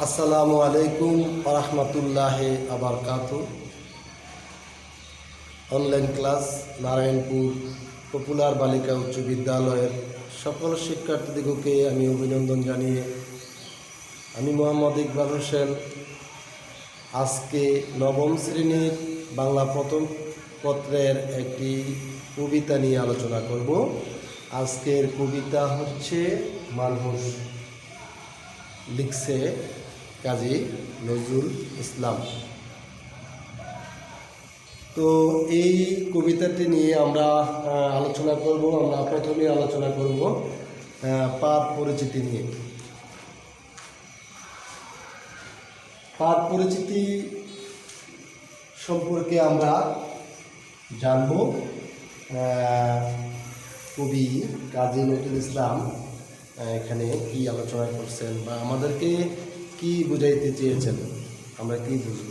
আসসালামু আলাইকুম ওরহমতুল্লাহি আবরকাতু। অনলাইন ক্লাস নারায়ণপুর পপুলার বালিকা উচ্চ বিদ্যালয়ের সকল শিক্ষার্থীদিগকে আমি অভিনন্দন জানিয়ে আমি মোহাম্মদ ইকবাল হোসেন আজকে নবম শ্রেণীর বাংলা প্রথম পত্রের একটি কবিতা নিয়ে আলোচনা করব। আজকের কবিতা হচ্ছে মানহুস, লিখছে কাজী নজরুল ইসলাম। তো এই কবিতাটি নিয়ে আমরা আলোচনা করব। আমরা প্রথমে আলোচনা করব পাদ পরিচিতি নিয়ে। পাদ পরিচিতি সম্পর্কে আমরা জানব। কবি কাজী নজরুল ইসলাম এখানে কি আলোচনা করছেন বা আমাদেরকে কি বুঝাইতে চেয়েছেন, আমরা কি বুঝব।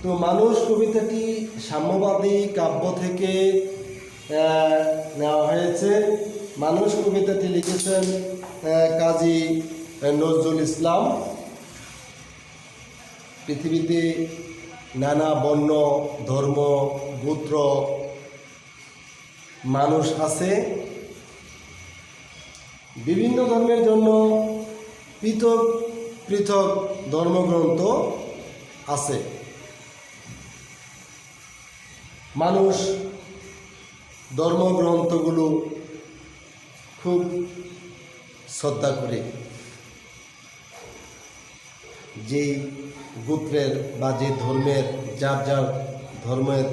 তো মানুষ কবিতাটি সাম্যবাদী কাব্য থেকে নেওয়া হয়েছে। মানুষ কবিতাটি লিখেছেন কাজী নজরুল ইসলাম। পৃথিবীতে নানা বর্ণ, ধর্ম, গোত্র মানুষ আছে। বিভিন্ন ধর্মের জন্য পৃথক পৃথক ধর্মগ্রন্থ আছে। মানুষ ধর্মগ্রন্থগুলো খুব শ্রদ্ধা করে। যেই গোত্রের বা যে ধর্মের যার যার ধর্মের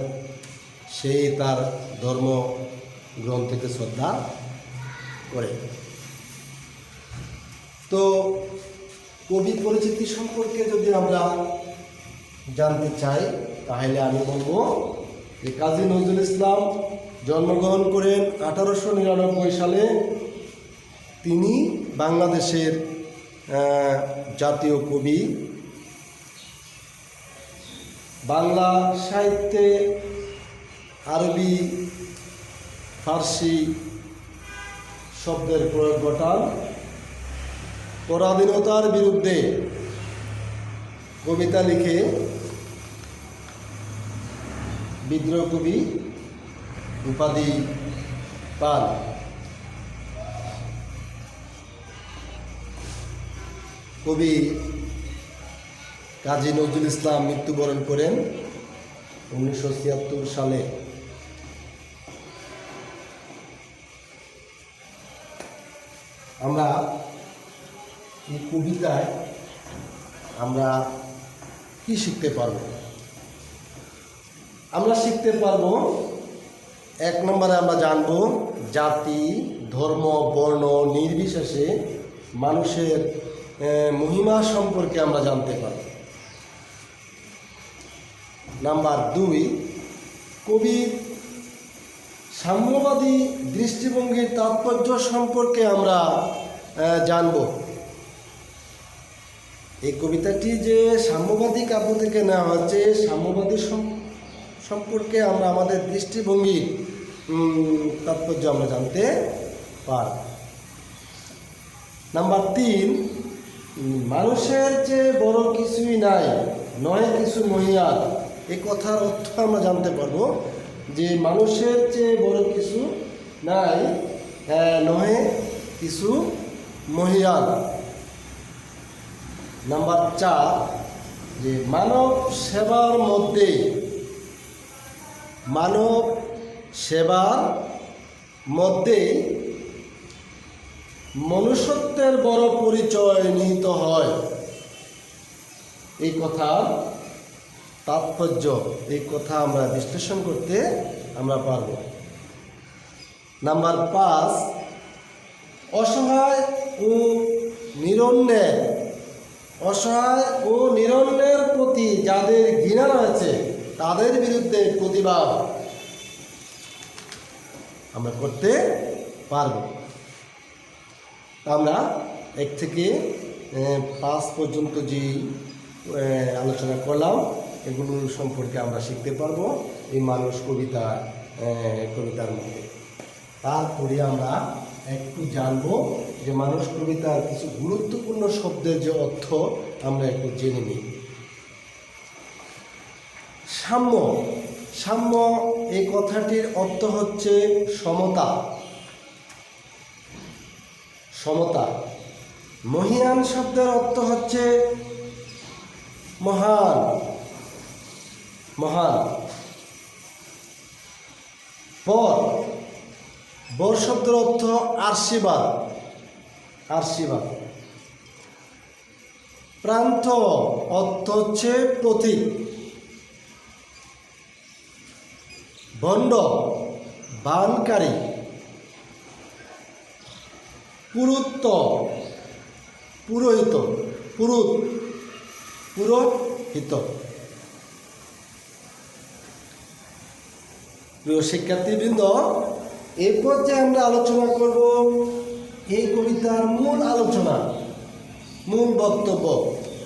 সেই তার ধর্ম গ্রন্থকে শ্রদ্ধা করে। তো কবি পরিচিতি সম্পর্কে যদি আমরা জানতে চাই তাহলে আমি বলবো যে কাজী নজরুল ইসলাম জন্মগ্রহণ করেন 1899 সালে। তিনি বাংলাদেশের জাতীয় কবি। বাংলা সাহিত্যে আরবি ফার্সি শব্দের প্রয়োগ ঘটান। পরাধীনতার বিরুদ্ধে কবিতা লিখে বিদ্রোহ কবি উপাধি পান। কবি কাজী নজরুল ইসলাম মৃত্যুবরণ করেন 1976 সালে। আমরা এই কবিতায় আমরা কি শিখতে পারব? আমরা শিখতে পারব, এক নম্বরে আমরা জানব জাতি, ধর্ম, বর্ণ নির্বিশেষে মানুষের মহিমা সম্পর্কে আমরা জানতে পারব। নাম্বার 2, কবির সাম্যবাদী দৃষ্টিভঙ্গির তাৎপর্য সম্পর্কে আমরা জানব। এই কবিতাটি যে সাম্যবাদী কাব্য থেকে নেওয়া হচ্ছে, সাম্যবাদী সম্পর্কে আমরা আমাদের দৃষ্টিভঙ্গির তাৎপর্য আমরা জানতে পারব। নাম্বার 3, মানুষের যে বড় কিছুই নাই, নয় কিছু মহিয়ান। এই কথার অর্থ আমরা জানতে পারবো যে মানুষের চেয়ে বড় কিছু নাই, নহে কিছু মহিয়ান। নাম্বার 4, যে মানব সেবার মধ্যে মনুষ্যত্বের বড় পরিচয় নিহিত হয়। এই কথার তাৎপর্য, এই কথা আমরা বিশ্লেষণ করতে আমরা পারব। নাম্বার 5, অসহায় ও নিরন্নের প্রতি যাদের ঘৃণা রয়েছে তাদের বিরুদ্ধে প্রতিবাদ আমরা করতে পারব। আমরা 1 থেকে 5 পর্যন্ত যে আলোচনা করলাম এগুলো সম্পর্কে আমরা শিখতে পারবো এই মানুষ কবিতার মধ্যে। তারপরে আমরা একটু জানবো যে মানুষ কবিতার কিছু গুরুত্বপূর্ণ শব্দের যে অর্থ আমরা একটু জেনে নিই। সাম্য, সাম্য এই কথাটির অর্থ হচ্ছে সমতা, সমতা। মহিয়ান শব্দের অর্থ হচ্ছে মহান, মহান। বর, বর শব্দের অর্থ আশীর্বাদ, আশীর্বাদ। প্রান্ত অর্থ হচ্ছে প্রতীক। ভণ্ড, বানকারী। পুরুত্ব, পুরোহিত, পুরুত, পুরোহিত। প্রিয় শিক্ষার্থীবৃন্দ, এই পর্যায়ে আমরা আলোচনা করব এই কবিতার মূল আলোচনা, মূল বক্তব্য।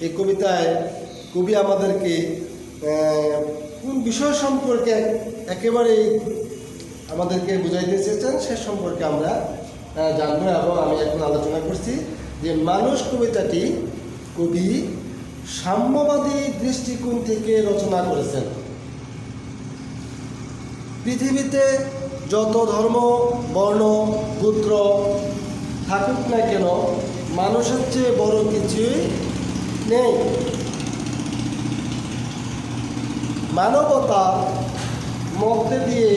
এই কবিতায় কবি আমাদেরকে কোন বিষয় সম্পর্কে একেবারেই আমাদেরকে বুঝাইতে চেয়েছেন সে সম্পর্কে আমরা জানবো। এবং আমি এখন আলোচনা করছি যে মানুষ কবিতাটি কবি সাম্যবাদী দৃষ্টিকোণ থেকে রচনা করেছেন। পৃথিবীতে যত ধর্ম, বর্ণ, গোত্র থাকুক না কেন, মানুষের চেয়ে বড় কিছুই নেই। মানবতা মধ্যে দিয়ে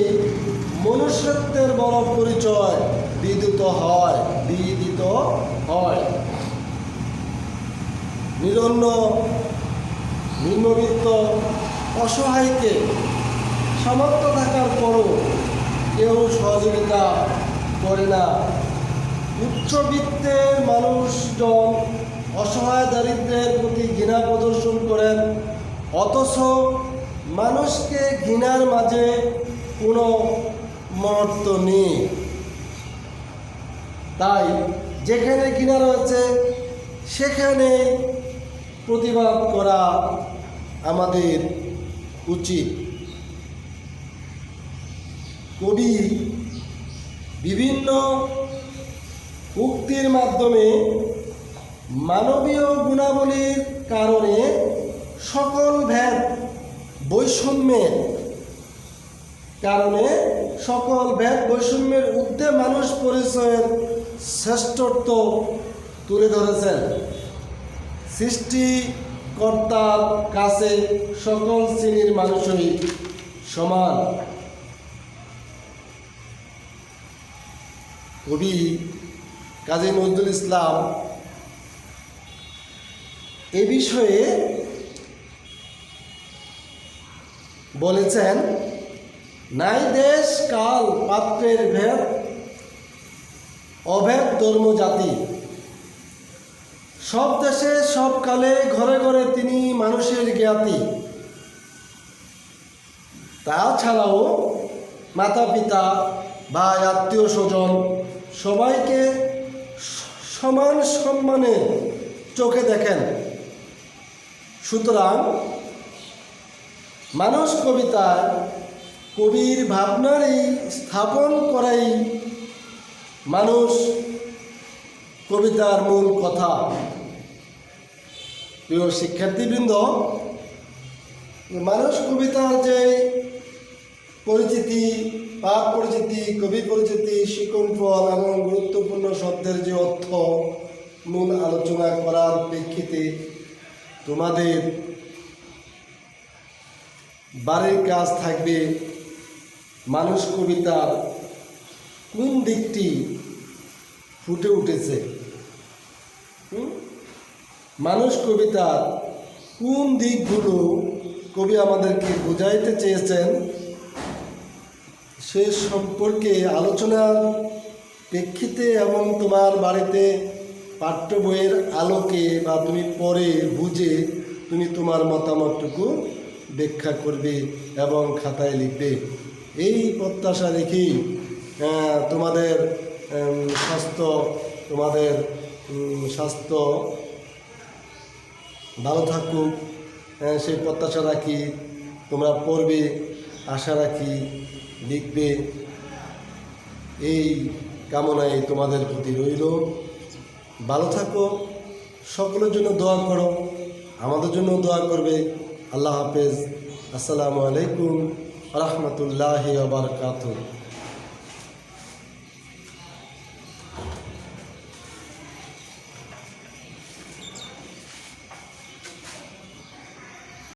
মনুষ্যত্বের বড় পরিচয় বিদিত হয়, বিদিত হয়। নিরন্ন, নিম্নবিত্ত, অসহায়কে সামর্থ্য থাকার পরও কেউ সহযোগিতা করে না। উচ্চবিত্তের মানুষজন অসহায় দারিদ্র্যের প্রতি ঘৃণা প্রদর্শন করেন, অথচ মানুষকে ঘৃণার মাঝে কোনো মহত্ব নেই। তাই যেখানে ঘৃণা রয়েছে সেখানে প্রতিবাদ করা আমাদের উচিত। কবি বিভিন্ন উক্তির মাধ্যমে মানবীয় গুণাবলীর কারণে সকল ভেদ বৈষম্যের কারণে সকল ভেদ বৈষম্যের ঊর্ধ্বে মানুষ পরিচয়ের শ্রেষ্ঠত্ব তুলে ধরেছেন। সৃষ্টিকর্তার কাছে সকল শ্রেণীর মানুষই সমান। কবি কাজী নজরুল ইসলাম এ বিষয়ে বলেছেন, নাই দেশ কাল পাত্রের ভেদ, অভেদ ধর্ম জাতি। সব দেশে সব কালে ঘরে ঘরে তিনি মানুষের জ্ঞাতি। তাছাড়াও মাতা পিতা, ভাই, আত্মীয় স্বজন সবাইকে সমান সম্মানের চোখে দেখেন। সুতরাং মানুষ কবিতায় কবির ভাবনার এই স্থাপন করাই মানুষ কবিতার মূল কথা। প্রিয় শিক্ষার্থীবৃন্দ, মানুষ কবিতার যে পরিচিতি, পাঠ পরিচিতি, কবি পরিচিতি, শিকড়ফল এবং গুরুত্বপূর্ণ শব্দের যে অর্থ মূল আলোচনা করার প্রেক্ষিতে তোমাদের বাড়ির কাজ থাকবে মানুষ কবিতার কোন দিকটি ফুটে উঠেছে, মানুষ কবিতার কোন দিকগুলো কবি আমাদেরকে বোঝাইতে চেয়েছেন সে সম্পর্কে আলোচনার প্রেক্ষিতে এবং তোমার বাড়িতে পাঠ্য বইয়ের আলোকে বা তুমি পড়ে বুঝে তুমি তোমার মতামতটুকু ব্যাখ্যা করবে এবং খাতায় লিখবে। এই প্রত্যাশা রেখেই তোমাদের স্বাস্থ্য ভালো থাকুক সেই প্রত্যাশা রাখি। তোমরা পড়বে, আশা রাখি, লিখবে। এই কামনায় তোমাদের প্রতি রইল। ভালো থাকো, সকলের জন্য দোয়া করো, আমাদের জন্য দোয়া করবে। আল্লাহ হাফেজ। আসসালামু আলাইকুম রহমতুল্লাহি ওয়া বারাকাতুহু।